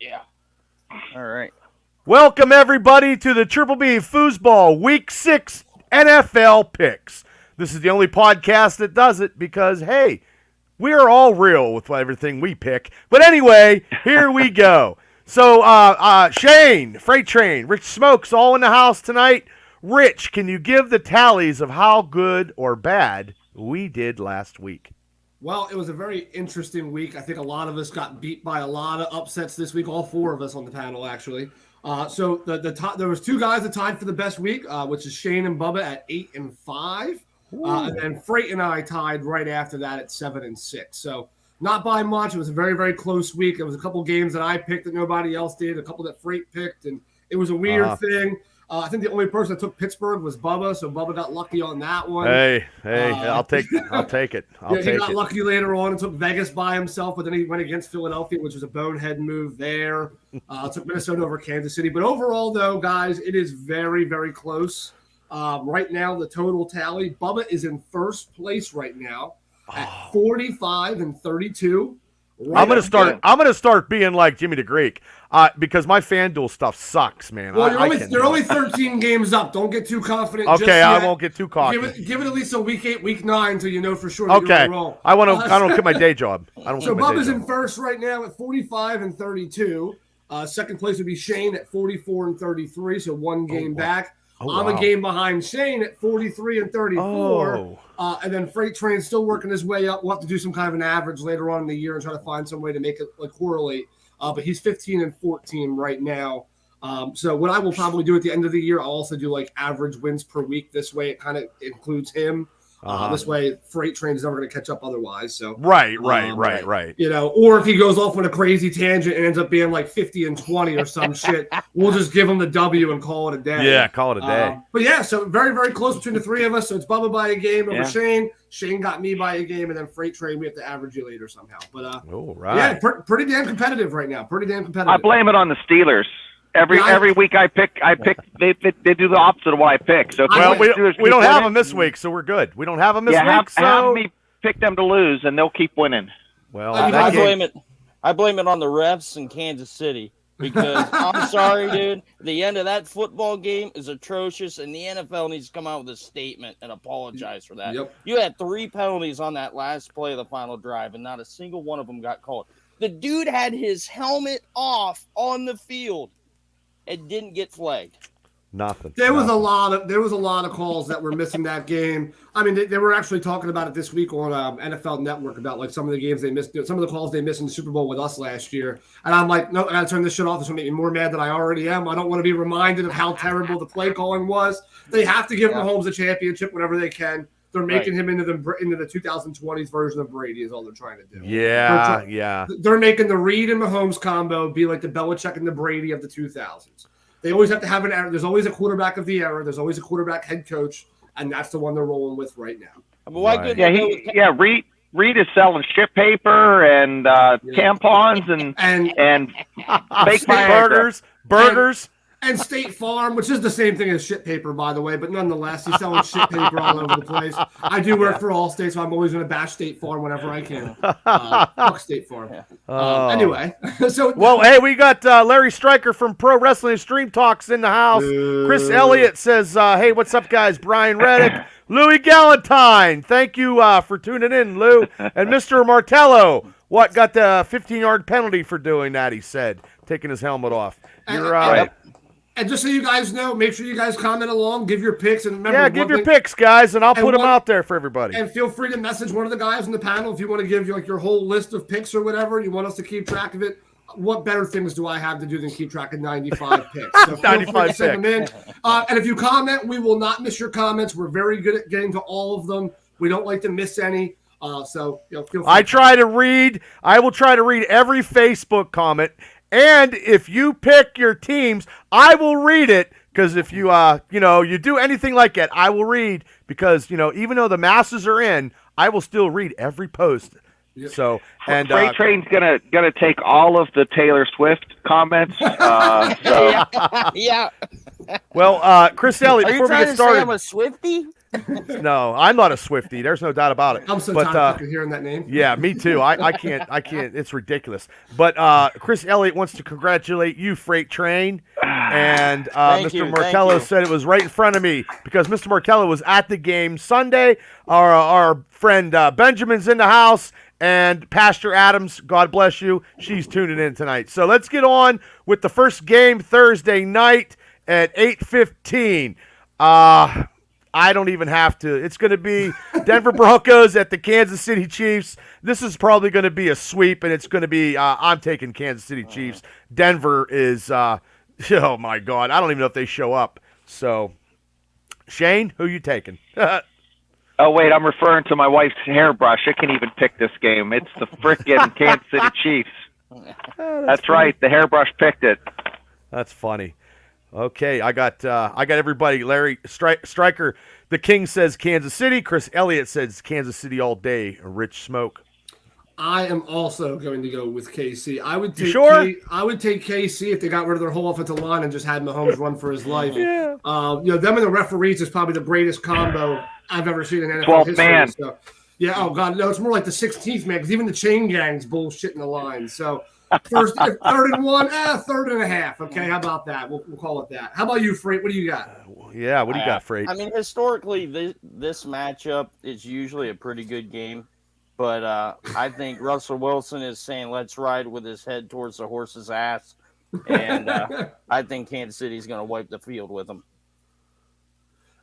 Yeah. All right. Welcome, everybody, to the Triple B Fooseball Week 6 NFL Picks. This is the only podcast that does it because, hey, we are all real with everything we pick. But anyway, here we go. So, Shane, FrieghtTrain, Rich Smokes, all in the house tonight. Rich, can you give the tallies of how good or bad we did last week? Well, it was a very interesting week. I think a lot of us got beat by a lot of upsets this week. All four of us on the panel, actually. So there was two guys that tied for the best week, which is Shane and Bubba at 8 and 5, and then Freight and I tied right after that at 7 and 6. So not by much. It was a very, very close week. There was a couple games that I picked that nobody else did. A couple that Freight picked, and it was a weird thing. I think the only person that took Pittsburgh was Bubba, so Bubba got lucky on that one. Hey, I'll take it. I'll take it. He got lucky later on and took Vegas by himself, but then he went against Philadelphia, which was a bonehead move there. Took Minnesota over Kansas City. But overall, though, guys, it is very, very close. Right now, the total tally, Bubba is in first place right now at 45 and 32. Right I'm gonna start being like Jimmy the Greek, because my FanDuel stuff sucks, man. Well, you're only 13 games up. Don't get too confident. Okay, I won't get too cocky. Give it at least a week 8, week 9 until you know for sure. Okay, roll. I don't quit my day job. So Bubba's in first right now at 45 and 32. Second place would be Shane at 44 and 33, so one game back. I'm a game behind Shane at 43 and 34. And then FrieghtTrain's still working his way up. We'll have to do some kind of an average later on in the year and try to find some way to make it correlate. But he's 15 and 14 right now. So what I will probably do at the end of the year, I'll also do average wins per week. This way it kind of includes him. This way FrieghtTrain is never going to catch up otherwise. So right. Or if he goes off on a crazy tangent and ends up being 50 and 20 or some shit, we'll just give him the W and call it a day. Yeah, call it a day. But yeah, so very, very close between the three of us. So it's Bubba by a game over Shane. Shane got me by a game, and then FrieghtTrain, we have to average you later somehow. But yeah, pretty damn competitive right now. Pretty damn competitive. I blame it on the Steelers. Every week I pick they do the opposite of what I pick. So we don't have them this week, so we're good. We don't have them this week. Have me pick them to lose, and they'll keep winning. Well, I blame it on the refs in Kansas City because I'm sorry, dude. The end of that football game is atrocious, and the NFL needs to come out with a statement and apologize for that. Yep. You had 3 penalties on that last play of the final drive, and not a single one of them got called. The dude had his helmet off on the field. It didn't get flagged. Nothing. There was a lot of calls that were missing that game. I mean, they were actually talking about it this week on NFL Network about some of the games they missed, some of the calls they missed in the Super Bowl with us last year. And I'm like, no, I gotta turn this shit off. This will make me more mad than I already am. I don't want to be reminded of how terrible the play calling was. They have to give Mahomes a championship whenever they can. They're making him into the 2020s version of Brady is all they're trying to do. Yeah. They're making the Reed and Mahomes combo be like the Belichick and the Brady of the 2000s. They always have to have an error. There's always a quarterback of the era. There's always a quarterback head coach, and that's the one they're rolling with right now. But why couldn't Reed is selling shit paper and tampons and fake burgers. And State Farm, which is the same thing as shit paper, by the way, but nonetheless, he's selling shit paper all over the place. I do work for Allstate, so I'm always going to bash State Farm whenever I can. Fuck State Farm. Anyway, hey, we got Larry Stryker from Pro Wrestling Extreme Talks in the house. Chris Elliott says, hey, what's up, guys? Brian Reddick. Louis Galentine, thank you for tuning in, Lou. And Mr. Martello, got the 15-yard penalty for doing that, he said, taking his helmet off. You're right. And just so you guys know, make sure you guys comment along, give your picks, and remember. Give your picks, guys, and I'll put them out there for everybody. And feel free to message one of the guys on the panel if you want to give your whole list of picks or whatever. You want us to keep track of it. What better things do I have to do than keep track of 95 picks? So 95 picks. Send them in. And if you comment, we will not miss your comments. We're very good at getting to all of them. We don't like to miss any. So feel free. I will try to read every Facebook comment. And if you pick your teams, I will read it because if you you do anything like that, I will read because even though the masses are in, I will still read every post. Yep. So and FrieghtTrain's gonna take all of the Taylor Swift comments. Yeah. Well, Chris Elliott, Are you before we trying get to started, say I'm a Swiftie? No, I'm not a Swiftie. There's no doubt about it. I'm so but, tired of hearing that name. Yeah, me too. I can't. It's ridiculous. But Chris Elliott wants to congratulate you, Freight Train. And Mr. Martello said it was right in front of me because Mr. Martello was at the game Sunday. Our friend Benjamin's in the house. And Pastor Adams, God bless you, she's tuning in tonight. So let's get on with the first game Thursday night at 8:15. I don't even have to. It's going to be Denver Broncos at the Kansas City Chiefs. This is probably going to be a sweep, and it's going to be I'm taking Kansas City Chiefs. Denver is, oh, my God. I don't even know if they show up. So, Shane, who you taking? Oh, wait, I'm referring to my wife's hairbrush. It can even pick this game. It's the frickin' Kansas City Chiefs. That's right. The hairbrush picked it. That's funny. Okay, I got everybody. Larry Stryker, the King says Kansas City. Chris Elliott says Kansas City all day. Rich Smoke. I am also going to go with KC. I would take I would take KC if they got rid of their whole offensive line and just had Mahomes run for his life. Yeah. Them and the referees is probably the greatest combo I've ever seen in NFL 12th history. man. So, yeah. Oh God, no, it's more like the 16th man because even the chain gang's bullshitting the line. So. Third and 1, third and a half. Okay, how about that? We'll call it that. How about you, Freight? What do you got? Yeah, what do you got, Freight? I mean, historically, this matchup is usually a pretty good game, but I think Russell Wilson is saying, "Let's ride," with his head towards the horse's ass, and I think Kansas City's going to wipe the field with him.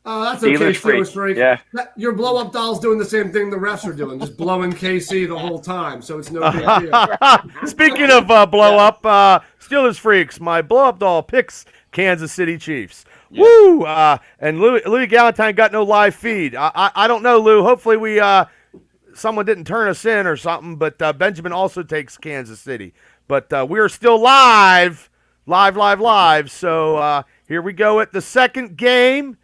That's okay, Steelers Freak. Yeah. Your blow-up doll's doing the same thing the refs are doing, just blowing KC the whole time, so it's no big deal. Speaking of blow-up, Steelers Freaks, my blow-up doll picks Kansas City Chiefs. Yep. Woo! And Louis Galentine got no live feed. I don't know, Lou. Hopefully someone didn't turn us in or something, but Benjamin also takes Kansas City. But we're still live. So here we go at the second game.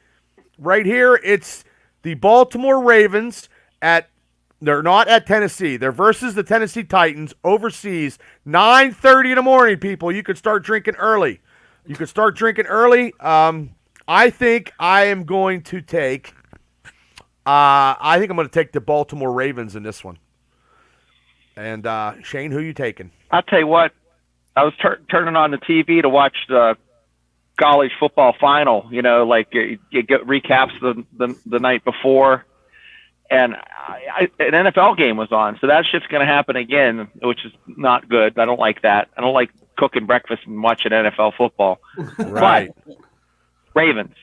Right here, it's the Baltimore Ravens they're not at Tennessee. They're versus the Tennessee Titans overseas, 9:30 in the morning, people. You could start drinking early. I think I am going to take the Baltimore Ravens in this one. And Shane, who are you taking? I'll tell you what, I was turning on the TV to watch the college football final, like you get recaps the night before, and an NFL game was on, so that shit's going to happen again, which is not good. I don't like that. I don't like cooking breakfast and watching NFL football. Right. But Ravens.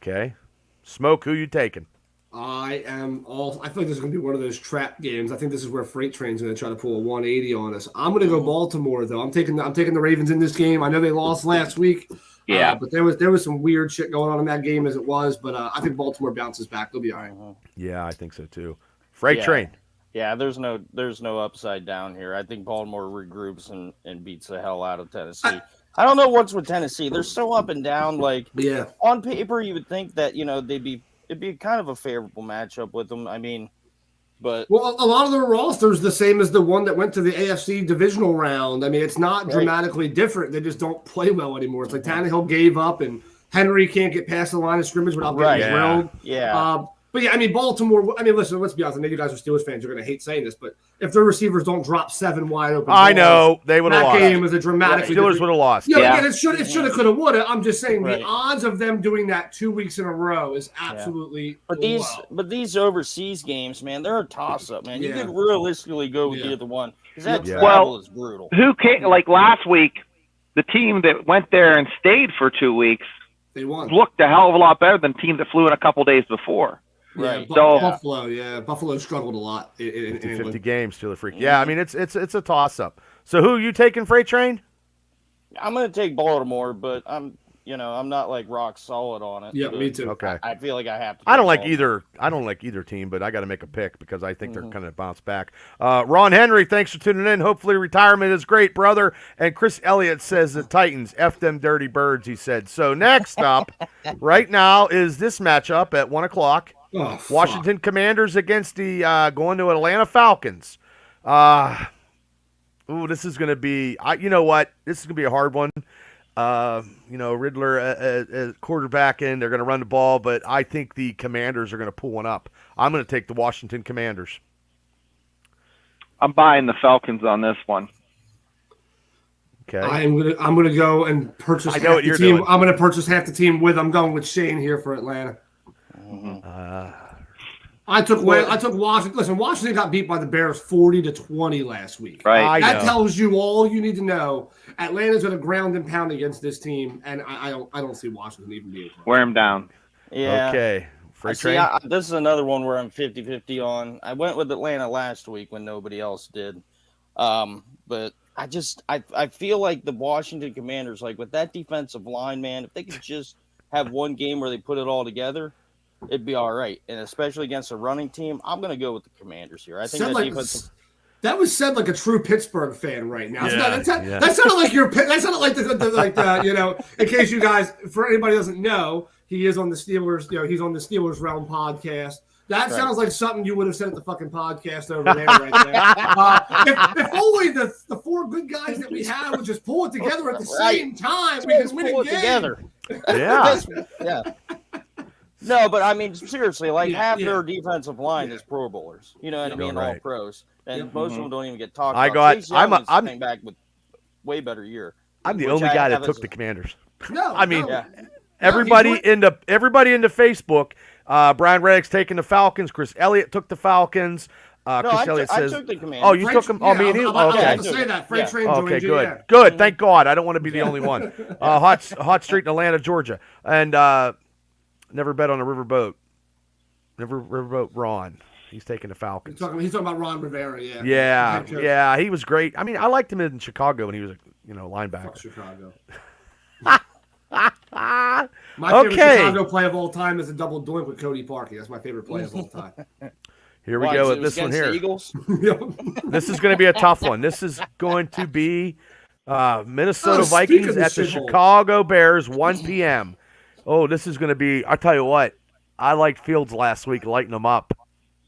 Okay. Smoke, who you taking? I feel like this is going to be one of those trap games. I think this is where Freight Train's going to try to pull a 180 on us. I'm going to go Baltimore, though. I'm taking the Ravens in this game. I know they lost last week. Yeah. But there was some weird shit going on in that game as it was. But I think Baltimore bounces back. They'll be all right. Yeah, I think so, too. Freight Train. Yeah, there's no upside down here. I think Baltimore regroups and beats the hell out of Tennessee. I don't know what's with Tennessee. They're so up and down. Like, on paper, you would think that, it'd be kind of a favorable matchup with them. I mean, but a lot of their roster's the same as the one that went to the AFC divisional round. I mean, it's not dramatically different. They just don't play well anymore. It's like Tannehill gave up, and Henry can't get past the line of scrimmage without getting drilled. Yeah. But yeah, I mean, Baltimore. I mean, listen. Let's be honest. I know you guys are Steelers fans. You're going to hate saying this, but if their receivers don't drop 7 wide open, I know they would have lost. That game was a dramatic. Steelers would have lost. Yeah, again, it should have, could have, would have. I'm just saying the odds of them doing that 2 weeks in a row is absolutely. Yeah. But these overseas games, man, they're a toss up, man. You could realistically go with either one because that travel is brutal. Who came like last week? The team that went there and stayed for 2 weeks, they won. Looked a hell of a lot better than the team that flew in a couple days before. Right. Buffalo struggled a lot in 50 games, Steelers Freak. Yeah, I mean it's a toss up. So who are you taking, Freight Train? I'm going to take Baltimore, but I'm not like rock solid on it. Yeah, me too. Okay. I feel like I have to. I don't like either team, but I got to make a pick because I think they're going to bounce back. Ron Henry, thanks for tuning in. Hopefully retirement is great, brother. And Chris Elliott says the Titans, F them dirty birds, he said. So next up, right now, is this matchup at 1 o'clock. Oh, Washington Commanders against the going to Atlanta Falcons. This is going to be. You know what? This is going to be a hard one. Riddler as quarterback in. They're going to run the ball, but I think the Commanders are going to pull one up. I'm going to take the Washington Commanders. I'm buying the Falcons on this one. Okay. I'm gonna go and purchase. I know what you're team. doing. I'm gonna purchase half the team with. I'm going with Shane here for Atlanta. I took Washington. Listen, Washington got beat by the Bears 40-20 last week. Right. That tells you all you need to know. Atlanta's going to ground and pound against this team, and I don't see Washington even being close. Wear him down. Yeah. Okay. FrieghtTrain. This is another one where I'm 50-50 on. I went with Atlanta last week when nobody else did. But I feel like the Washington Commanders, like with that defensive line, man, if they could just have one game where they put it all together, it'd be all right. And especially against a running team, I'm going to go with the Commanders here. I think defense. That was said like a true Pittsburgh fan right now. Yeah, that sounded like in case you guys, for anybody who doesn't know, he is on the Steelers, he's on the Steelers Realm podcast. That sounds like something you would have said at the fucking podcast over there right there. If only the four good guys that we have would just pull it together at the same time, we can win a game. Together. Yeah. Yeah. No, but I mean, seriously, half their defensive line is Pro Bowlers. You know what I mean? Right. All pros. And most of them don't even get talked about. I'm came back with way better year. I'm the only guy that took the Commanders. No, I mean, no. everybody into Facebook. Brian Reddick's taking the Falcons. Chris Elliott took the Falcons. Chris Elliott says, I took the Commanders. "Oh, you took them? Oh, me and you? I was Okay. about to say that. FrieghtTrain joined Okay, you, good. yeah. Good. Thank God. I don't want to be the only one. Hot Street in Atlanta, Georgia. And never bet on a riverboat. Riverboat Ron. He's taking the Falcons. He's talking about Ron Rivera, yeah. Yeah, he was great. I mean, I liked him in Chicago when he was a linebacker. Fuck Chicago. My My favorite Chicago play of all time is a double doink with Cody Parkey. That's my favorite play of all time. Here we go with this one here. The Eagles? This is going to be a tough one. This is going to be Minnesota Vikings at the Chicago Bears, 1 p.m. Oh, this is going to be – I'll tell you what. I liked Fields last week, lighting them up.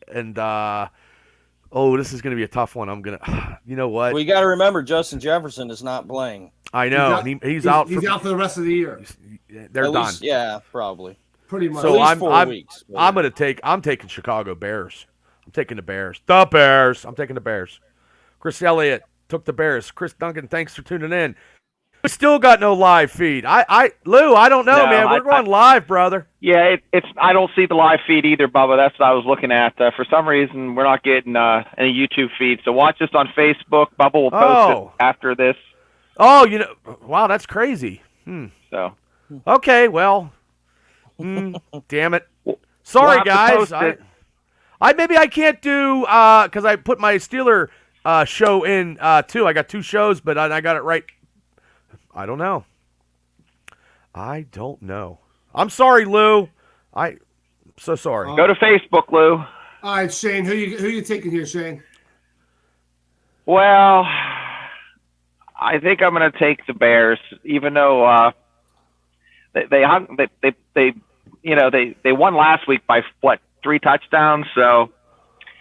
And, this is going to be a tough one. I'm going to – you know what? Well, you got to remember, Justin Jefferson is not playing. I know. He's out. He's out for the rest of the year. They're done. Least, yeah, probably. Pretty much. So at least 4 weeks. I'm taking Chicago Bears. I'm taking the Bears. The Bears. I'm taking the Bears. Chris Elliott took the Bears. Chris Duncan, thanks for tuning in. We still got no live feed. Lou, I don't know, man. We're going live, brother. Yeah, I don't see the live feed either, Bubba. That's what I was looking at. For some reason, we're not getting any YouTube feed. So watch us on Facebook. Bubba will post it after this. Oh, wow, that's crazy. So. Okay, well, damn it. Sorry, we'll guys. Maybe I can't do because I put my Steeler show in too. I got 2 shows, but I got it right. I don't know. I'm sorry, Lou. I'm so sorry. Go to Facebook, Lou. All right, Shane. Who you taking here, Shane? Well, I think I'm going to take the Bears, even though they won last week by 3 touchdowns. So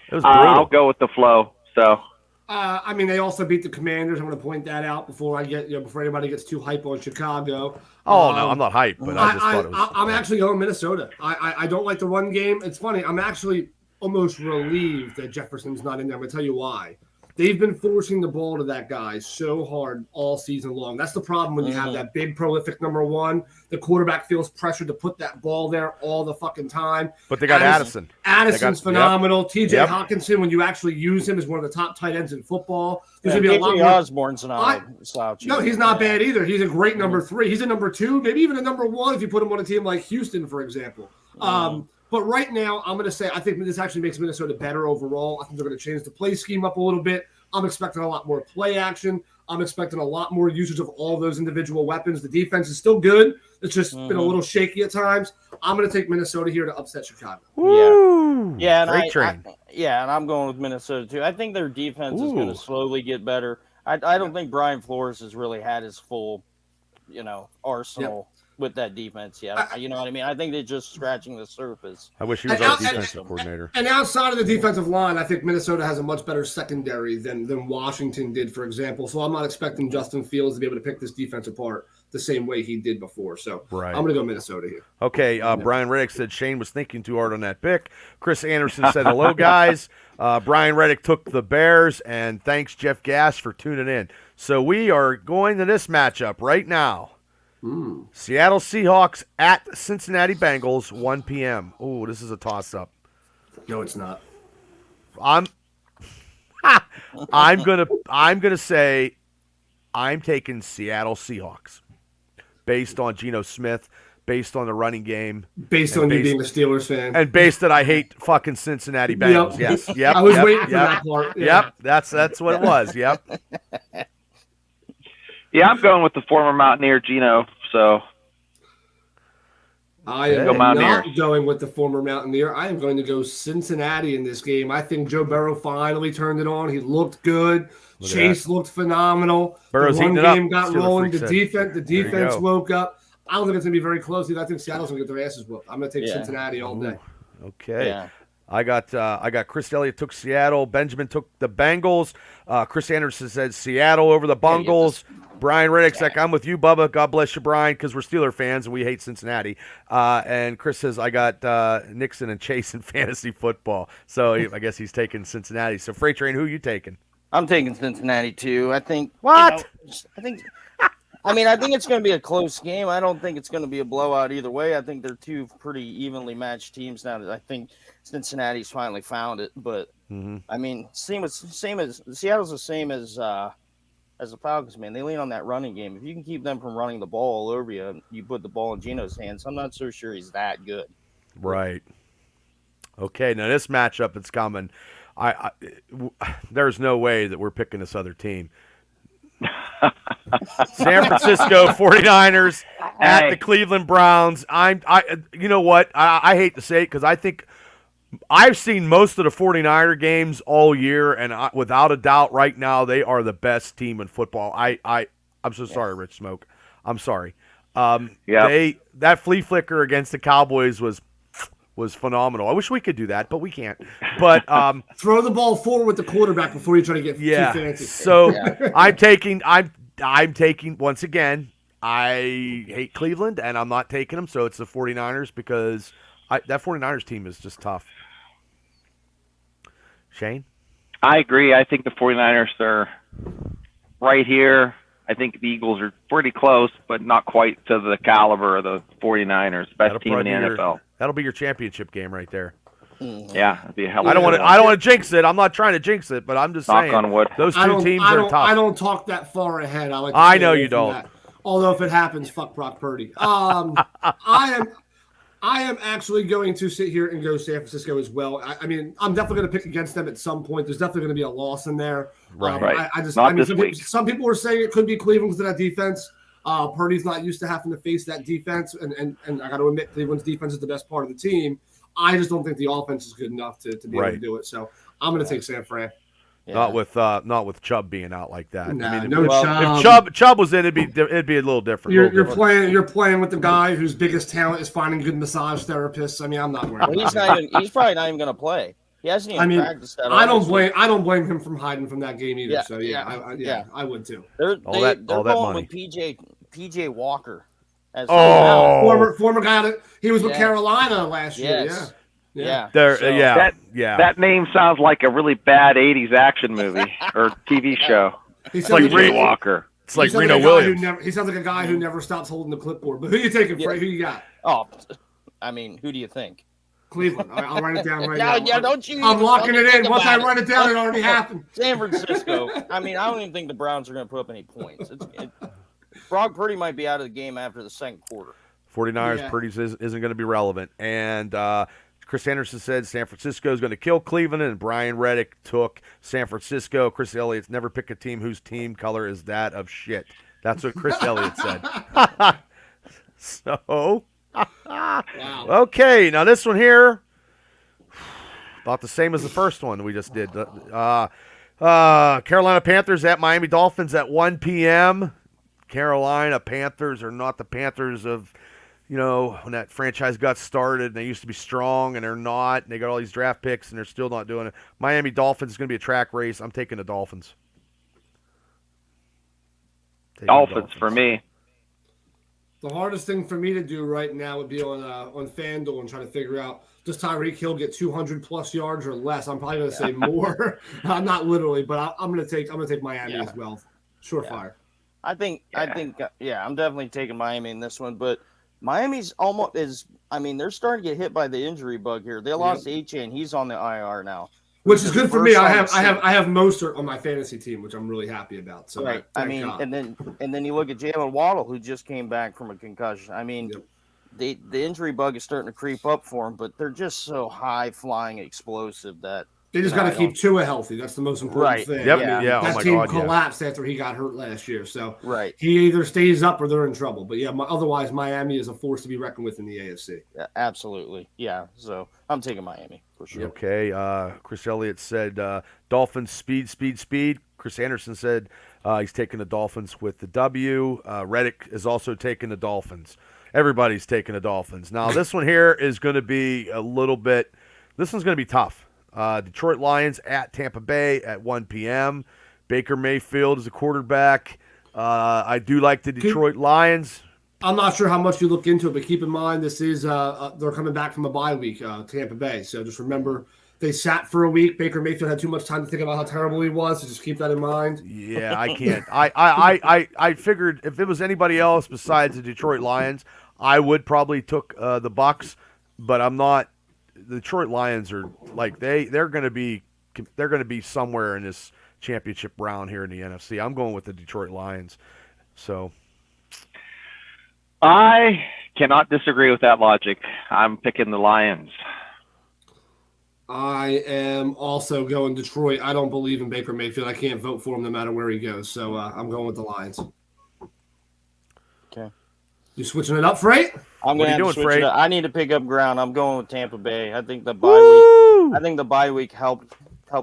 it was brutal. I'll go with the flow. So. They also beat the Commanders. I'm going to point that out before anybody gets too hype on Chicago. Oh no, I'm not hype, but I just thought it was. I'm actually going Minnesota. I don't like the run game. It's funny. I'm actually almost relieved that Jefferson's not in there. I'm going to tell you why. They've been forcing the ball to that guy so hard all season long. That's the problem when you have that big, prolific number one. The quarterback feels pressured to put that ball there all the fucking time. But they got Addison. Addison's phenomenal. TJ Hawkinson, when you actually use him, is one of the top tight ends in football. There's going to be a lot more. Osborne's not slouchy. No, he's not bad either. He's a great number 3. He's a number 2, maybe even a number 1 if you put him on a team like Houston, for example. But right now, I'm going to say I think this actually makes Minnesota better overall. I think they're going to change the play scheme up a little bit. I'm expecting a lot more play action. I'm expecting a lot more usage of all those individual weapons. The defense is still good. It's just been a little shaky at times. I'm going to take Minnesota here to upset Chicago. Yeah, FrieghtTrain. And I'm going with Minnesota too. I think their defense is going to slowly get better. I don't think Brian Flores has really had his full, arsenal with that defense yet. You know what I mean? I think they're just scratching the surface. I wish he was our defensive coordinator. And outside of the defensive line, I think Minnesota has a much better secondary than Washington did, for example. So I'm not expecting Justin Fields to be able to pick this defense apart. the same way he did before. So Right. I'm going to go Minnesota here. Okay, Brian Reddick said Shane was thinking too hard on that pick. Chris Anderson said, hello, guys. Brian Reddick took the Bears, and thanks, Jeff Gass, for tuning in. So we are going to this matchup right now. Seattle Seahawks at Cincinnati Bengals, 1 p.m. Oh, this is a toss-up. No, it's not. I'm gonna say I'm taking Seattle Seahawks based on Geno Smith, based on the running game, Based on you being a Steelers fan. and based that I hate fucking Cincinnati Bengals. Yes, yep. I was yep, waiting for yep, that part. Yeah. Yep, that's what it was. Yep. Yeah, I'm going with the former Mountaineer Geno. So I am Go not Mountaineers. going with the former Mountaineer. I am going to go Cincinnati in this game. I think Joe Burrow finally turned it on. He looked good. Look at Chase looked phenomenal. Burrow's the run heating it up. game got Steeler rolling. freak said. The defense go. woke up. I don't think it's going to be very close. I think Seattle's going to get their asses whooped. I'm going to take Yeah. Cincinnati all day. Okay. Yeah. I got Chris Elliott took Seattle. Benjamin took the Bengals. Chris Anderson said Seattle over the Bungles. Brian Reddick's like, I'm with you, Bubba. God bless you, Brian, because we're Steeler fans and we hate Cincinnati. And Chris says, I got Nixon and Chase in fantasy football. So I guess he's taking Cincinnati. So FrieghtTrain, who are you taking? I'm taking Cincinnati too. I think. What? I think it's going to be a close game. I don't think it's going to be a blowout either way. I think they're two pretty evenly matched teams now. I think Cincinnati's finally found it, but I mean, same as Seattle's the same as the Falcons. Man, they lean on that running game. If you can keep them from running the ball all over you, you put the ball in Geno's hands. I'm not so sure he's that good. Right. Okay, now this matchup that's coming, there's no way that we're picking this other team. San Francisco 49ers at the Cleveland Browns. You know what? I hate to say it because I think I've seen most of the 49er games all year, and without a doubt, right now they are the best team in football. I'm so sorry, Rich Smoke. I'm sorry. That flea flicker against the Cowboys was phenomenal. I wish we could do that, but we can't. But Throw the ball forward with the quarterback before you try to get too fancy. So I'm taking once again. I hate Cleveland, and I'm not taking them. So it's the 49ers because that 49ers team is just tough. Shane? I agree. I think the 49ers are right here. I think the Eagles are pretty close, but not quite to the caliber of the 49ers, best team in the NFL. That'll be your championship game right there. Yeah, it'd be a hell of I don't want to jinx it. I'm not trying to jinx it, but I'm just saying. Knock on wood. Those two teams are tough. I don't talk that far ahead. I know you don't. That. Although if it happens, fuck Brock Purdy. I am actually going to sit here and go San Francisco as well. I mean, I'm definitely going to pick against them at some point. There's definitely going to be a loss in there. Right. Some people are saying it could be Cleveland's to that defense. Purdy's not used to having to face that defense, and I got to admit, Cleveland's defense is the best part of the team. I just don't think the offense is good enough to be able to do it. So I'm going to take San Fran. Yeah. Not with Chubb being out like that. Nah, I mean, Chubb. if Chubb was in, it'd be a little different. You're playing with the guy whose biggest talent is finding good massage therapists. I mean, I'm not worried. He's probably not even going to play. He hasn't even practiced that. I don't blame him from hiding from that game either. I would too. They're that going money. with PJ Walker. Former guy he was with Carolina last year. Yes. Yeah. That name sounds like a really bad 80s action movie or TV show. He's like Ray Walker. It's like Reno Williams. He sounds like a guy who never stops holding the clipboard. But who you taking, Frank? Who you got? Oh, I mean, who do you think? Cleveland. I'll write it down right now. Yeah, don't you? I'm locking it in. Once I write it down, it already happened. San Francisco. I mean, I don't even think the Browns are going to put up any points. Brock Purdy might be out of the game after the second quarter. 49ers, Purdy isn't going to be relevant. And Chris Anderson said San Francisco is going to kill Cleveland, and Brian Reddick took San Francisco. Chris Elliott's never pick a team whose team color is that of shit. That's what Chris Elliott said. So, wow. Okay, now this one here, about the same as the first one we just did. Carolina Panthers at Miami Dolphins at 1 p.m. Carolina Panthers are not the Panthers of, when that franchise got started and they used to be strong and they're not. And they got all these draft picks and they're still not doing it. Miami Dolphins is going to be a track race. I'm taking the Dolphins. Dolphins for me. The hardest thing for me to do right now would be on FanDuel and trying to figure out, does Tyreek Hill get 200+ yards or less? I'm probably going to say more. Not literally, but I'm going to take Miami as well. Surefire. I think I'm definitely taking Miami in this one, but Miami's almost they're starting to get hit by the injury bug here. They lost A-Chain. He's on the IR now. Which is good for me. I have Mostert on my fantasy team, which I'm really happy about. So right. And then you look at Jalen Waddle, who just came back from a concussion. The injury bug is starting to creep up for him, but they're just so high flying, explosive that they just got to keep Tua healthy. That's the most important thing. Yep. That team collapsed after he got hurt last year. So he either stays up or they're in trouble. But otherwise Miami is a force to be reckoned with in the AFC. Yeah, absolutely. Yeah. So I'm taking Miami for sure. Okay. Chris Elliott said Dolphins speed. Chris Anderson said he's taking the Dolphins with the W. Reddick is also taking the Dolphins. Everybody's taking the Dolphins. Now this one here is going to be this one's going to be tough. Detroit Lions at Tampa Bay at 1 p.m. Baker Mayfield is a quarterback. I do like the Detroit Lions. I'm not sure how much you look into it, but keep in mind this is they're coming back from a bye week, Tampa Bay. So just remember they sat for a week. Baker Mayfield had too much time to think about how terrible he was. So just keep that in mind. Yeah, I can't. I figured if it was anybody else besides the Detroit Lions, I would probably took the Bucks, but I'm not. The Detroit Lions are like they're going to be somewhere in this championship round here in the NFC. I'm going with the Detroit Lions. So I cannot disagree with that logic. I'm picking the Lions. I am also going Detroit. I don't believe in Baker Mayfield. I can't vote for him no matter where he goes. So I'm going with the Lions. Okay. You switching it up, Freight? I'm going to switch it up. I need to pick up ground. I'm going with Tampa Bay. I think the bye week helped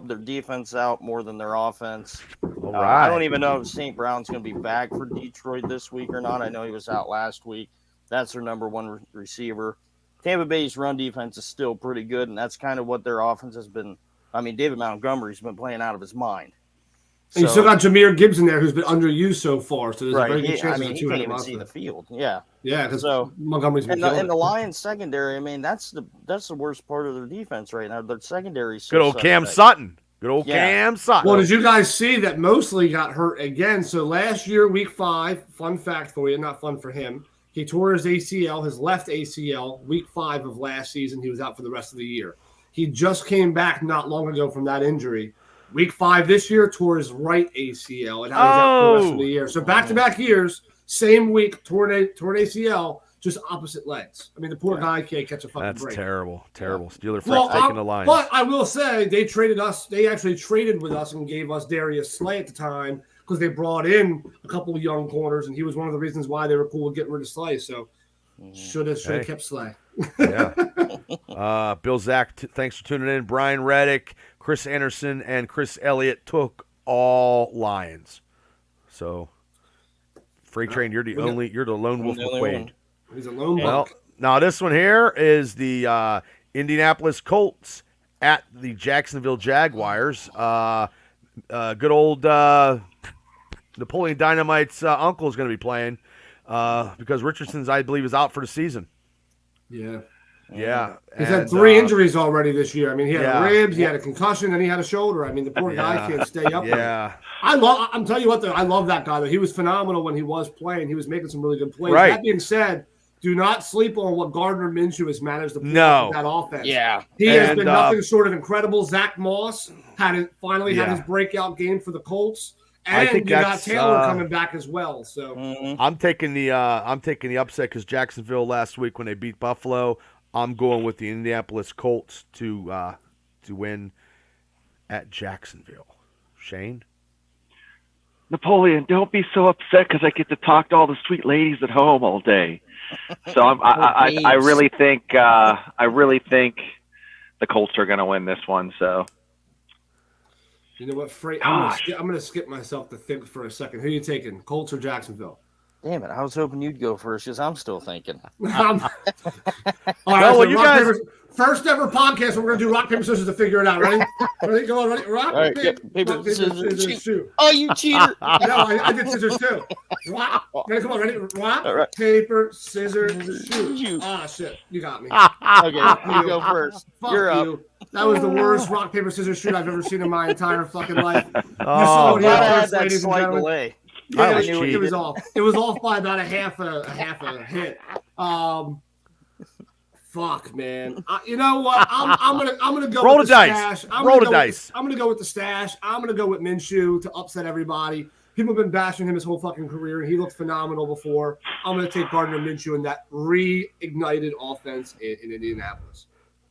their defense out more than their offense. All right. I don't even know if St. Brown's going to be back for Detroit this week or not. I know he was out last week. That's their number one receiver. Tampa Bay's run defense is still pretty good, and that's kind of what their offense has been. David Montgomery's been playing out of his mind. And you still got Jahmyr Gibbs in there, who's been underused so far. So there's a very good chance he can't even see the field. Yeah, because Montgomery's been and the Lions secondary. That's the worst part of their defense right now. Their secondary. Good old Cam Sutton. Cam Sutton. Well, did you guys see that Mosley got hurt again? So last year, week 5, fun fact for you, not fun for him. He tore his ACL, his left ACL, week 5 of last season. He was out for the rest of the year. He just came back not long ago from that injury. Week 5 this year, tore his right ACL, and now he's out for the rest of the year. So back-to-back years, same week, torn ACL, just opposite legs. The poor guy can't catch a fucking break. That's terrible. Steeler Freaks taking the Lions. But I will say, they traded us. They actually traded with us and gave us Darius Slay at the time because they brought in a couple of young corners, and he was one of the reasons why they were cool with getting rid of Slay. So should have kept Slay. Yeah. Bill Zach, thanks for tuning in. Brian Reddick, Chris Anderson, and Chris Elliott took all Lions. So, FrieghtTrain, you're the lone wolf McQuaid. He's a lone wolf. Now this one here is the Indianapolis Colts at the Jacksonville Jaguars. Good old Napoleon Dynamite's uncle is going to be playing because Richardson's, I believe, is out for the season. Yeah. Yeah. He's had 3 injuries already this year. He had ribs, he had a concussion, and he had a shoulder. The poor guy can't stay up. Yeah. I'm telling you what, though, I love that guy, though. He was phenomenal when he was playing. He was making some really good plays. Right. That being said, do not sleep on what Gardner Minshew has managed to pull off in that offense. Yeah. He has been nothing short of incredible. Zach Moss finally had his breakout game for the Colts. And I think you got Taylor coming back as well. So I'm taking the upset because Jacksonville last week when they beat Buffalo. I'm going with the Indianapolis Colts to win at Jacksonville. Shane? Napoleon, don't be so upset because I get to talk to all the sweet ladies at home all day. So I really think the Colts are going to win this one. So you know what, Freight? I'm going to skip myself to think for a second. Who are you taking, Colts or Jacksonville? Damn it! I was hoping you'd go first because I'm still thinking. All right, well, you guys. First ever podcast. We're gonna do rock paper scissors to figure it out. Ready? Ready? Go on. Ready? Rock All right, paper rock, paper, scissors, shoot. Oh, you cheater! No, I did scissors too. Rock. Ready? Come on. Ready? Rock, right. paper, scissors, shoot. Ah, shit. You got me. Okay, you go first. Fuck You're you. up. That was the worst rock paper scissors shoot I've ever seen in my entire fucking life. Oh, you Glad I saw had first, that ladies and slight gentlemen. delay. Yeah, was it cheating. was off. It was off by about a half a hit. Fuck, man. You know what? I'm gonna go Roll with the dice. stash. Roll the dice. I'm gonna go with the stash. I'm gonna go with Minshew to upset everybody. People have been bashing him his whole fucking career. He looked phenomenal before. I'm gonna take Gardner Minshew in that reignited offense in Indianapolis.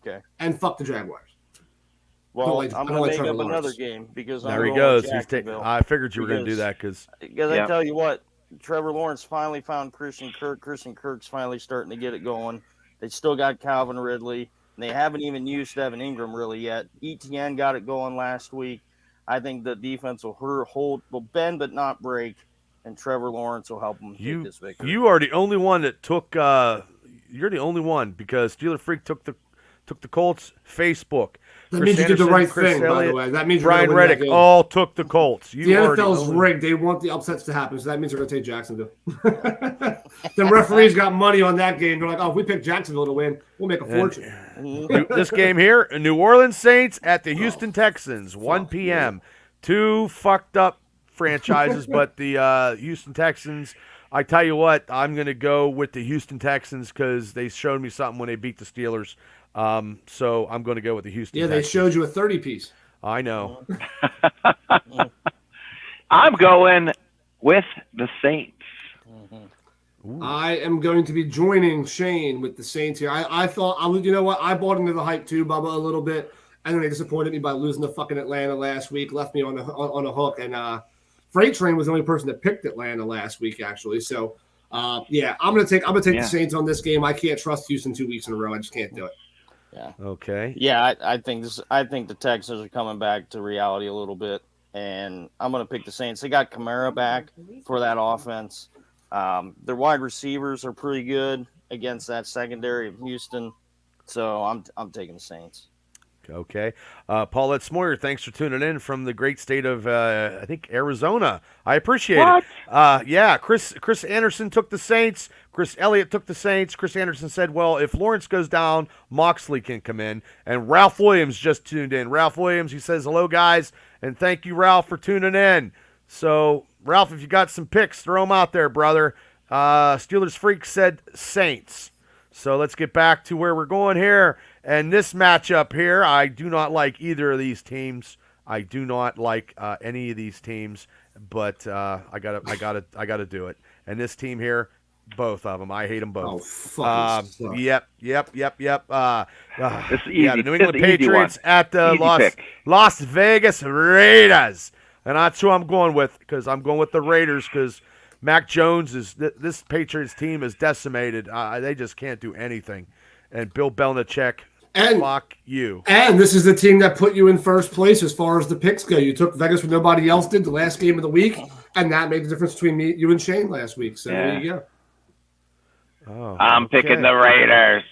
Okay. And fuck the Jaguars. Well, I I'm don't going like to make Trevor up another Lawrence. game because There I'm he going goes. with He's Jacksonville. I figured you were going to do that because I tell you what, Trevor Lawrence finally found Christian Kirk. Christian Kirk's finally starting to get it going. They still got Calvin Ridley. And they haven't even used Evan Ingram really yet. ETN got it going last week. I think the defense will bend but not break, and Trevor Lawrence will help them take this victory. you are the only one that took. You're the only one because Steeler Freak took the Colts. Facebook. That Chris means you did the Anderson, right Chris thing, by Elliott, the way. That means you're Brian gonna win that Reddick game. all took the Colts. The NFL's rigged. They want the upsets to happen, so that means they're going to take Jacksonville. The referees got money on that game. They're like, oh, if we pick Jacksonville to win, we'll make a fortune. This game here, New Orleans Saints at the Houston Texans, 1 p.m. Two fucked up franchises, but the Houston Texans, I tell you what, I'm going to go with the Houston Texans because they showed me something when they beat the Steelers. So I'm going to go with the Houston Texans. They showed you a 30-piece. I know. I'm going with the Saints. I am going to be joining Shane with the Saints here. I thought, you know what? I bought into the hype too, Bubba, a little bit. And then they disappointed me by losing to fucking Atlanta last week, left me on a hook. And FrieghtTrain was the only person that picked Atlanta last week, actually. So, I'm gonna take the Saints on this game. I can't trust Houston 2 weeks in a row. I just can't do it. Yeah. Okay. Yeah, I think the Texans are coming back to reality a little bit, and I'm going to pick the Saints. They got Kamara back for that offense. Their wide receivers are pretty good against that secondary of Houston, so I'm taking the Saints. Okay. Paulette Smoyer, thanks for tuning in from the great state of, I think, Arizona. I appreciate it. Chris Anderson took the Saints. Chris Elliott took the Saints. Chris Anderson said, well, if Lawrence goes down, Moxley can come in. And Ralph Williams just tuned in. Ralph Williams, he says, hello, guys, and thank you, Ralph, for tuning in. So, Ralph, if you got some picks, throw them out there, brother. Steelers Freak said Saints. So let's get back to where we're going here. And this matchup here, I do not like either of these teams. I do not like any of these teams, but I gotta do it. And this team here, both of them, I hate them both. Oh, fuck. Yep. It's easy. Yeah, the New England It's an easy Patriots one. at the Las Vegas Raiders, and that's who I'm going with because I'm going with the Raiders because Mac Jones this Patriots team is decimated. They just can't do anything, and Bill Belichick. Fuck you. And this is the team that put you in first place as far as the picks go. You took Vegas when nobody else did the last game of the week, and that made the difference between you and Shane last week. So there you go. Oh, I'm picking the Raiders.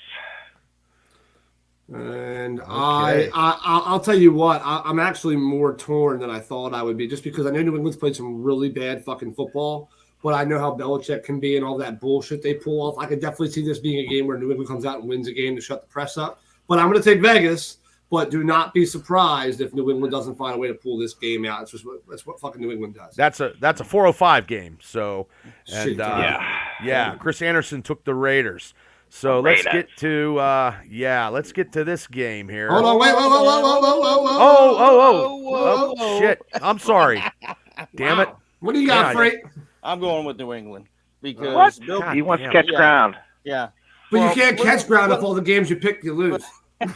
And I'll tell you what, I'm actually more torn than I thought I would be, just because I know New England's played some really bad fucking football, but I know how Belichick can be and all that bullshit they pull off. I could definitely see this being a game where New England comes out and wins a game to shut the press up. But I'm going to take Vegas, but do not be surprised if New England doesn't find a way to pull this game out. That's what fucking New England does. That's a 4:05 game. So, and yeah, Chris Anderson took the Raiders. So let's get to this game here. Hold on, wait, whoa, shit! I'm sorry. Damn it! What do you got, Freight? I'm going with New England because he wants to catch ground. Yeah. But you can't catch ground if all the games you pick, you lose. But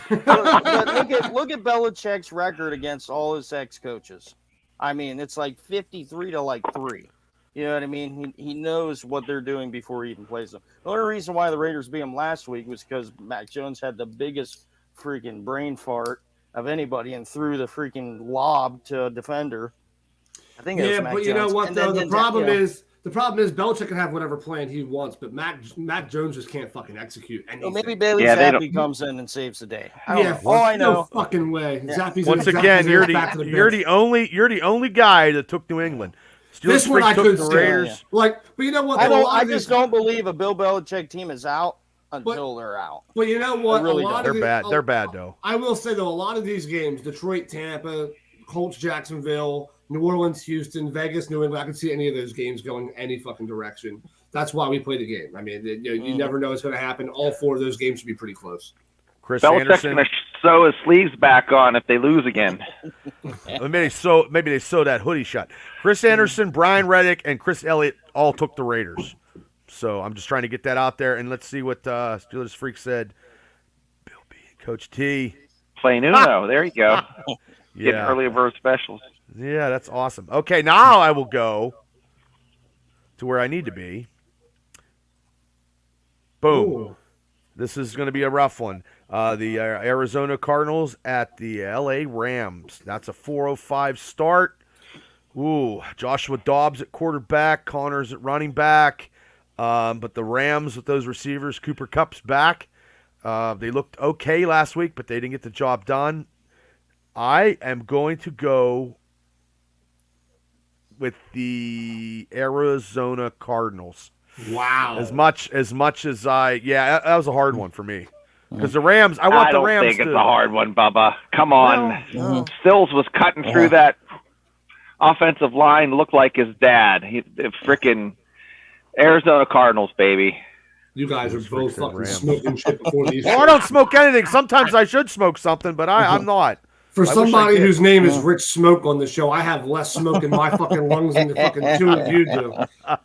look at Belichick's record against all his ex-coaches. I mean, it's like 53 to 3. You know what I mean? He knows what they're doing before he even plays them. The only reason why the Raiders beat him last week was because Mac Jones had the biggest freaking brain fart of anybody and threw the freaking lob to a defender. I think it was Mac but Jones. you know what, though? The problem is The problem is Belichick can have whatever plan he wants, but Mac Jones just can't fucking execute anything. Well, maybe Bailey Zappi comes in and saves the day. All I know. No fucking way. Yeah. Zappy's Once again, you're the only guy that took New England. This one I could the say. Raiders. But you know what? I just don't believe a Bill Belichick team is out until they're out. But you know what? Really they're bad. They're bad though. I will say though, a lot of these games, Detroit, Tampa, Colts, Jacksonville, New Orleans, Houston, Vegas, New England. I can see any of those games going any fucking direction. That's why we play the game. I mean, you never know what's going to happen. All 4 of those games should be pretty close. Chris Belichick's Anderson. going to sew his sleeves back on if they lose again. Maybe they sew that hoodie shut. Chris Anderson, Brian Reddick, and Chris Elliott all took the Raiders. So I'm just trying to get that out there, and let's see what Steelers Freak said. Bill B, Coach T. Plain Uno. There you go. Get Yeah. early bird specials. Yeah, that's awesome. Okay, now I will go to where I need to be. Boom. Ooh. This is going to be a rough one. The Arizona Cardinals at the LA Rams. That's a 4:05 start. Ooh, Joshua Dobbs at quarterback, Connors at running back. But the Rams with those receivers, Cooper Kupp's back. They looked okay last week, but they didn't get the job done. I am going to go with the Arizona Cardinals. Wow. As much as that was a hard one for me. Because the Rams, I want the Rams I don't think it's a hard one, Bubba. Come on. No. Stills was cutting through that offensive line, looked like his dad. Freaking Arizona Cardinals, baby. You guys are both fucking Rams. smoking shit before these. Well, I don't smoke anything. Sometimes I should smoke something, but I'm not. For I wish I somebody did. whose name is Rich Smoke on the show, I have less smoke in my fucking lungs than the fucking 2 of you do.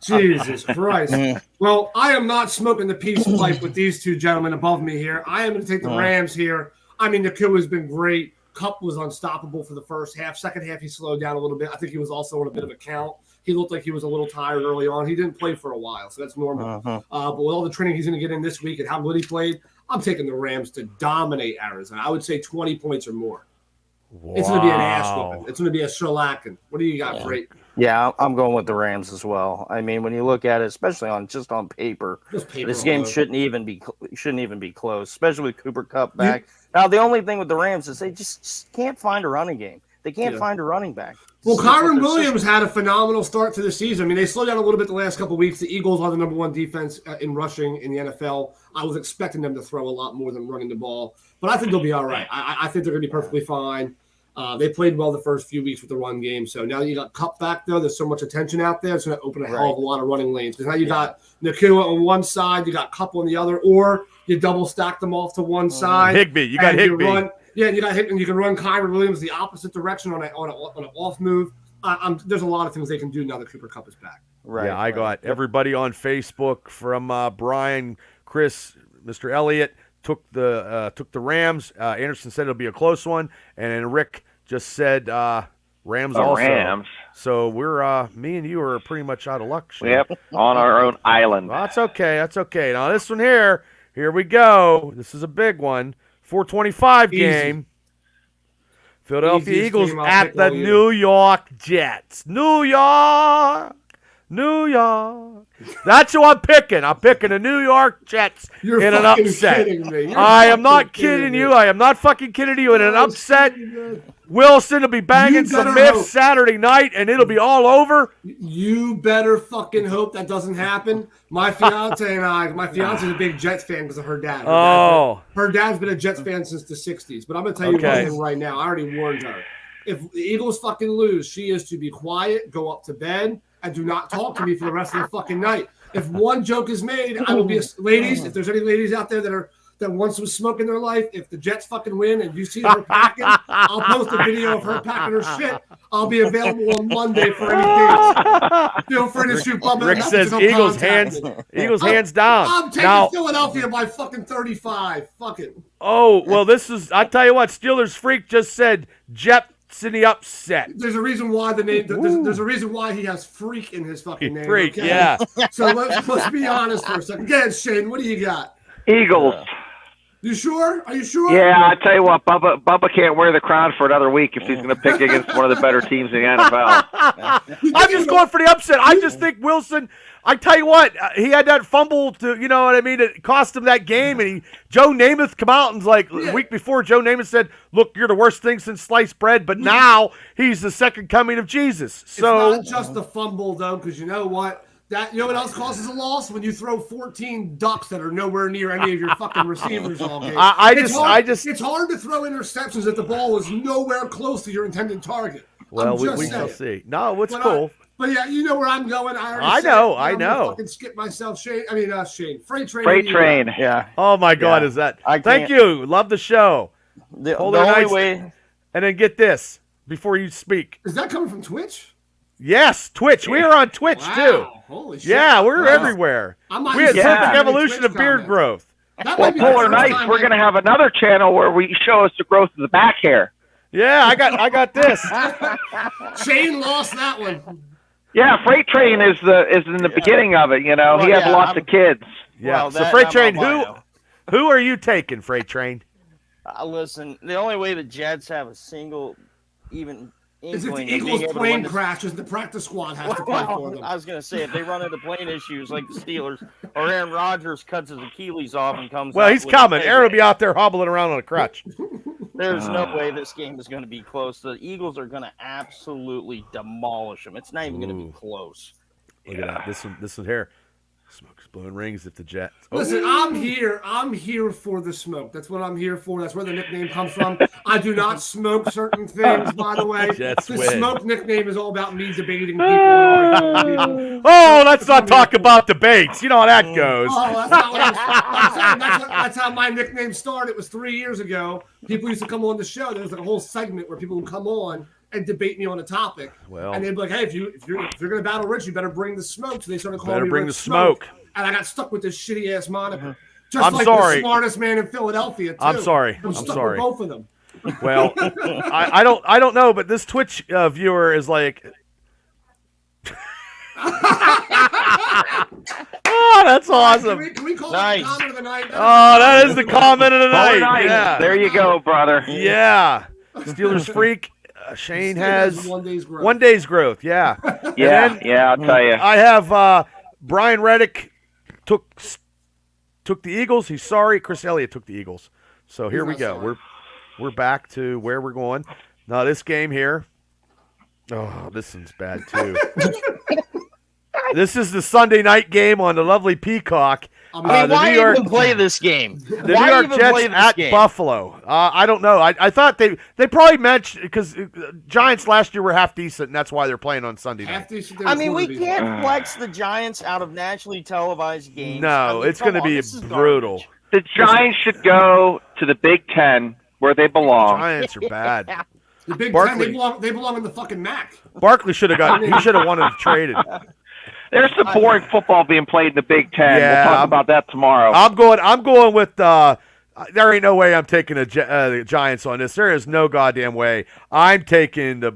Jesus Christ. Well, I am not smoking the peace pipe with these 2 gentlemen above me here. I am going to take the Rams here. I mean, the coup has been great. Cup was unstoppable for the first half. Second half, he slowed down a little bit. I think he was also on a bit of a count. He looked like he was a little tired early on. He didn't play for a while, so that's normal. But with all the training he's going to get in this week and how good he played, I'm taking the Rams to dominate Arizona. I would say 20 points or more. Wow. It's going to be an ass whooping. It's going to be a shellacking. What do you got, Freight? Yeah, I'm going with the Rams as well. I mean, when you look at it, especially on paper, this game shouldn't even be close, especially with Cooper Kupp back. Now, the only thing with the Rams is they just can't find a running game. They can't find a running back. Well, Kyron Williams had a phenomenal start to the season. I mean, they slowed down a little bit the last couple of weeks. The Eagles are the number 1 defense in rushing in the NFL. I was expecting them to throw a lot more than running the ball, but I think they'll be all right. I think they're going to be perfectly fine. They played well the first few weeks with the run game. So now that you got Kupp back, though, there's so much attention out there. It's going to open a hell of a lot of running lanes. Because now you got Nakua on one side, you got Kupp on the other, or you double stack them off to one side. Higbee. You got Higbee. You got Higbee, and you can run Kyron Williams the opposite direction on an off move. There's a lot of things they can do now that Cooper Kupp is back. Right. Yeah, I got everybody on Facebook from Brian, Chris, Mr. Elliott took the Rams. Anderson said it'll be a close one, and then Rick just said Rams also. Rams. So we're me and you are pretty much out of luck. Shane. Yep, on our own island. Well, that's okay. That's okay. Now this one here we go. This is a big one. 425 game. Philadelphia Easiest Eagles game I'll at pick the all year. New York Jets. New York. That's who I'm picking. I'm picking the New York Jets You're in an fucking upset. kidding me. You're I am not fucking kidding kidding me. you. I am not fucking kidding you. In an upset, Wilson will be banging You some better myths hope. Saturday night, and it'll be all over. You better fucking hope that doesn't happen. My fiance is a big Jets fan because of her dad. Her dad's been a Jets fan since the 60s. But I'm going to tell you one thing right now. I already warned her. If the Eagles fucking lose, she is to be quiet, go up to bed, and do not talk to me for the rest of the fucking night. If one joke is made, I will be ladies. If there's any ladies out there that want some smoke in their life, if the Jets fucking win and you see her packing, I'll post a video of her packing her shit. I'll be available on Monday for any dates. Feel free to shoot Bubba. Rick says Eagles hands down. I'm taking Philadelphia by fucking 35. Fuck it. Oh, well, I tell you what, Steelers Freak just said Jets in the upset. There's a reason why the name. There's a reason why he has freak in his fucking name. Freak, okay? yeah. So let's be honest for a second. Again, Shane, what do you got? Eagles. You sure? Are you sure? Yeah, I tell you what, Bubba can't wear the crown for another week if he's going to pick against one of the better teams in the NFL. I'm just going for the upset. I just think Wilson. I tell you what, he had that fumble to, you know what I mean, it cost him that game, and Joe Namath come out and a week before, Joe Namath said, "Look, you're the worst thing since sliced bread," but now he's the second coming of Jesus. So it's not just the fumble though, because you know what? You know what else causes a loss? When you throw 14 ducks that are nowhere near any of your fucking receivers all game. It's hard to throw interceptions if the ball is nowhere close to your intended target. Well, we shall see. No, it's cool. But yeah, you know where I'm going. I know. I'm gonna fucking skip myself, Shane. FrieghtTrain. FrieghtTrain, yeah. Oh my God, is that? Thank you. Love the show. The only way. And then get this before you speak. Is that coming from Twitch? Yes, Twitch. We are on Twitch too. Holy shit. Yeah, we're everywhere. We had perfect evolution of beard growth. Well, Polar Nights, we're going to have another channel where we show us the growth of the back hair. Yeah, I got this. Shane lost that one. Yeah, FrieghtTrain is in the beginning of it. You know, he has lots of kids. Yeah. Well, so FrieghtTrain, who are you taking, FrieghtTrain? Listen, the only way the Jets have a single even is if the Eagles plane crashes, the practice squad has to play for them. I was going to say, if they run into plane issues like the Steelers, or Aaron Rodgers cuts his Achilles off and comes. Well, he's coming. Aaron will be out there hobbling around on a crutch. There's no way this game is going to be close. The Eagles are going to absolutely demolish them. It's not even going to be close. Look at that. This one here. Smoke's blowing rings if the Jets. Listen, I'm here for the smoke. That's what I'm here for. That's where the nickname comes from. I do not smoke certain things, by the way. The smoke nickname is all about me debating people. Oh, let's not talk about debates. You know how that goes. Oh, that's not what I'm saying. That's how my nickname started. It was 3 years ago. People used to come on the show. There was a whole segment where people would come on and debate me on a topic. And they'd be like, "Hey, if you're gonna battle Rich, you better bring the smoke." So they started calling me Rich Smoke. And I got stuck with this shitty ass moniker. Just the smartest man in Philadelphia, too. I'm sorry. I'm stuck with both of them. Well, I don't know, but this Twitch viewer is like, oh, that's awesome. Can we call that the comment of the night? Oh, that is the comment of the night. Yeah. There you go, brother. Yeah. Steelers freak. Shane has 1 day's growth. 1 day's growth. Yeah. Yeah, I'll tell you. I have Brian Reddick took the Eagles. He's sorry. Chris Elliott took the Eagles. So here we go. Sorry. We're back to where we're going. Now this game here. Oh, this one's bad too. This is the Sunday night game on the lovely Peacock. I mean, why even play this game? The New York Jets at Buffalo. I don't know. I thought they probably mentioned because Giants last year were half decent, and that's why they're playing on Sunday night. I mean, we can't flex the Giants out of nationally televised games. No, it's going to be brutal. The Giants should go to the Big Ten where they belong. The Giants are bad. The Big Ten, they belong in the fucking MAC. Barkley should have wanted to trade it. There's some boring football being played in the Big Ten. Yeah, we'll talk about that tomorrow. I'm going with there ain't no way I'm taking the Giants on this. There is no goddamn way. I'm taking the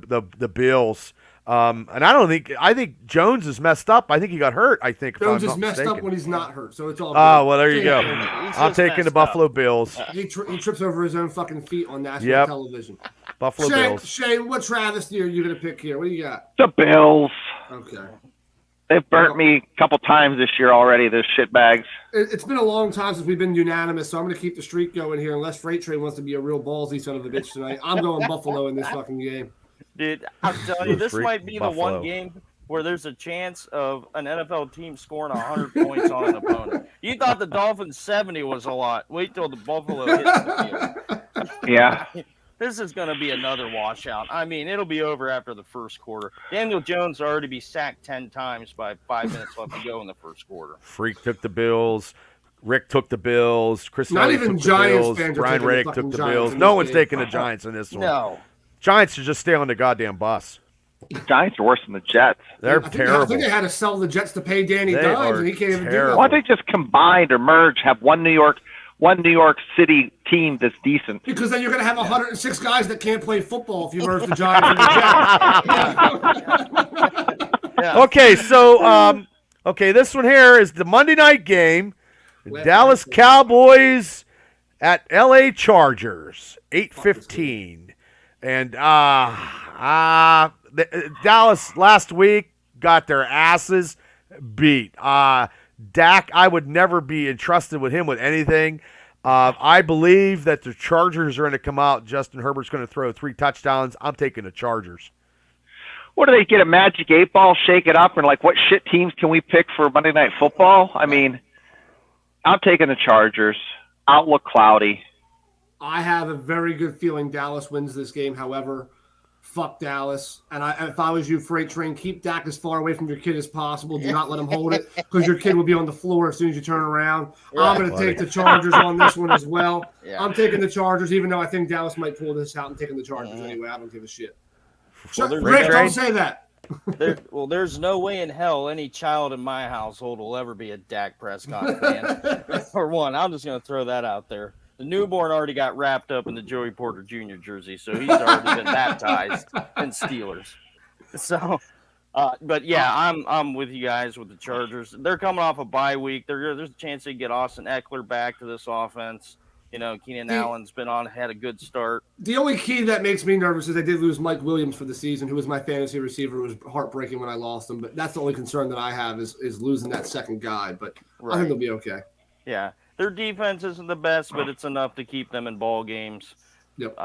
Bills. And I think Jones is messed up. I think he got hurt. I think Jones is messed up when he's not hurt, so it's all good. Oh, well, there you go. I'm taking the Buffalo Bills. He trips over his own fucking feet on national television. Buffalo Bills. Shane, what travesty are you going to pick here? What do you got? The Bills. Okay. They've burnt me a couple times this year already, those shitbags. It's been a long time since we've been unanimous, so I'm going to keep the streak going here unless FrieghtTrain wants to be a real ballsy son of a bitch tonight. I'm going Buffalo in this fucking game. Dude, I'm telling you, this might be the one game where there's a chance of an NFL team scoring 100 points on an opponent. You thought the Dolphins 70 was a lot. Wait till the Buffalo hits the field. Yeah. This is going to be another washout. I mean, it'll be over after the first quarter. Daniel Jones already be sacked 10 times by 5 minutes left to go in the first quarter. Freak took the Bills. Rick took the Bills. Chris Not Elliott even took Giants the Bills. fans Brian Reddick took the Bills. No one's taking the Giants in this one. No. Giants should just stay on the goddamn bus. Giants are worse than the Jets. They're terrible. I think they had to sell the Jets to pay Danny Dimes, and he can't even do that. Why don't they just combine or merge, have one New York City team that's decent? Because then you're going to have 106 guys that can't play football if you merge the Giants and the Jets. Yeah. Okay, so this one here is the Monday night game. Dallas Cowboys at L.A. Chargers, 8:15. And Dallas last week got their asses beat. Dak, I would never be entrusted with him with anything. I believe that the Chargers are going to come out. Justin Herbert's going to throw 3 touchdowns. I'm taking the Chargers. What do they get, a magic 8 ball, shake it up, and like what shit teams can we pick for Monday Night Football? I mean, I'm taking the Chargers. Outlook cloudy. I have a very good feeling Dallas wins this game. However, fuck Dallas. And if I was you, Freight Train, keep Dak as far away from your kid as possible. Do not let him hold it because your kid will be on the floor as soon as you turn around. Yeah, I'm going to take the Chargers on this one as well. Yeah. I'm taking the Chargers, even though I think Dallas might pull this out. I'm taking the Chargers anyway. I don't give a shit. Well, Rick, don't say that. There's no way in hell any child in my household will ever be a Dak Prescott fan. For one, I'm just going to throw that out there. The newborn already got wrapped up in the Joey Porter Jr. jersey, so he's already been baptized in Steelers. So, but yeah, I'm with you guys with the Chargers. They're coming off a bye week. There's a chance they get Austin Eckler back to this offense. You know, Keenan Allen's had a good start. The only key that makes me nervous is they did lose Mike Williams for the season, who was my fantasy receiver. It was heartbreaking when I lost him, but that's the only concern that I have is losing that second guy. But I think they'll be okay. Yeah, their defense isn't the best, but it's enough to keep them in ball games. Yep.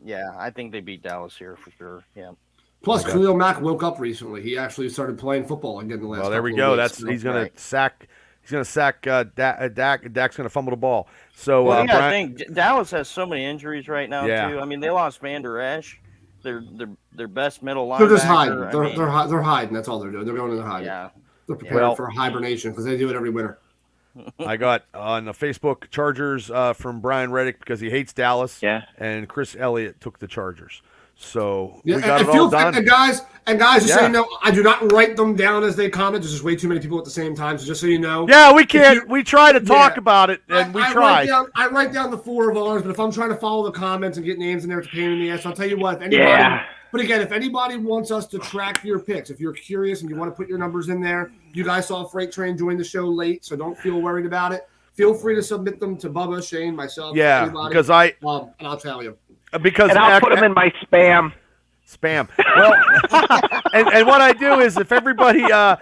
Yeah, I think they beat Dallas here for sure. Yeah. Plus, Khalil Mack woke up recently. He actually started playing football again the last. Well, there we go. He's going to sack. He's going to sack Dak. Dak's going to fumble the ball. So I think Dallas has so many injuries right now too. I mean, they lost Van Der Esch, their best middle linebacker. They're just hiding. They're hiding. That's all they're doing. They're going into hiding. Yeah. They're preparing for hibernation because they do it every winter. I got on the Facebook Chargers from Brian Reddick because he hates Dallas. Yeah. And Chris Elliott took the Chargers. So we got it all done. And guys, just so you know, I do not write them down as they comment. There's just way too many people at the same time. So just so you know. Yeah, we can't. We try to talk about it, and we try. I write down the 4 of ours, but if I'm trying to follow the comments and get names in there, it's a pain in the ass. I'll tell you what. If anybody, But again, if anybody wants us to track your picks, if you're curious and you want to put your numbers in there, you guys saw Freight Train join the show late, so don't feel worried about it. Feel free to submit them to Bubba, Shane, myself, anybody. Because and I'll tell you. And I'll put them in my spam. Well, and what I do is if everybody that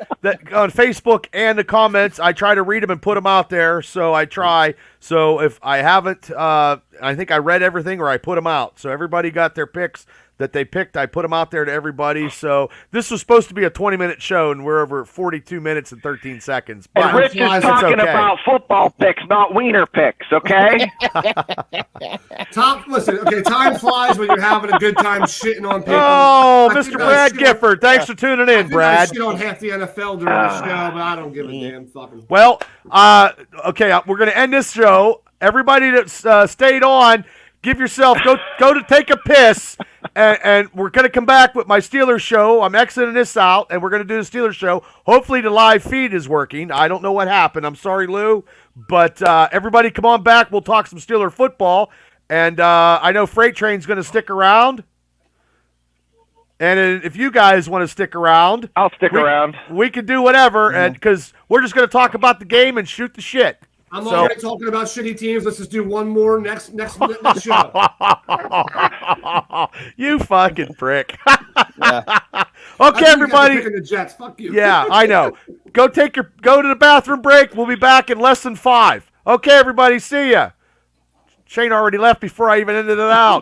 on Facebook and the comments, I try to read them and put them out there. So I try. So if I haven't, I think I read everything or I put them out. So everybody got their picks that they picked. I put them out there to everybody. So this was supposed to be a 20-minute show, and we're over 42 minutes and 13 seconds. But and Rich is talking about football picks, not wiener picks, okay? Time flies when you're having a good time shitting on people. Oh, Mr. Brad Gifford, thanks for tuning in, Brad. I shit on half the NFL during the show, but I don't give a damn fucking. Well, okay, we're going to end this show. Everybody that stayed on, give yourself, go to take a piss, and we're going to come back with my Steelers show. I'm exiting this out, and we're going to do the Steelers show. Hopefully the live feed is working. I don't know what happened. I'm sorry, Lou. But everybody come on back. We'll talk some Steeler football. And I know Freight Train's going to stick around. And if you guys want to stick around, I'll stick around. We can do whatever, and because we're just going to talk about the game and shoot the shit. I'm already talking about shitty teams. Let's just do one more next show. You fucking prick. Yeah. Okay, everybody. Picking the Jets. Fuck you. Yeah, I know. Go to the bathroom break. We'll be back in less than 5. Okay, everybody. See ya. Shane already left before I even ended it out.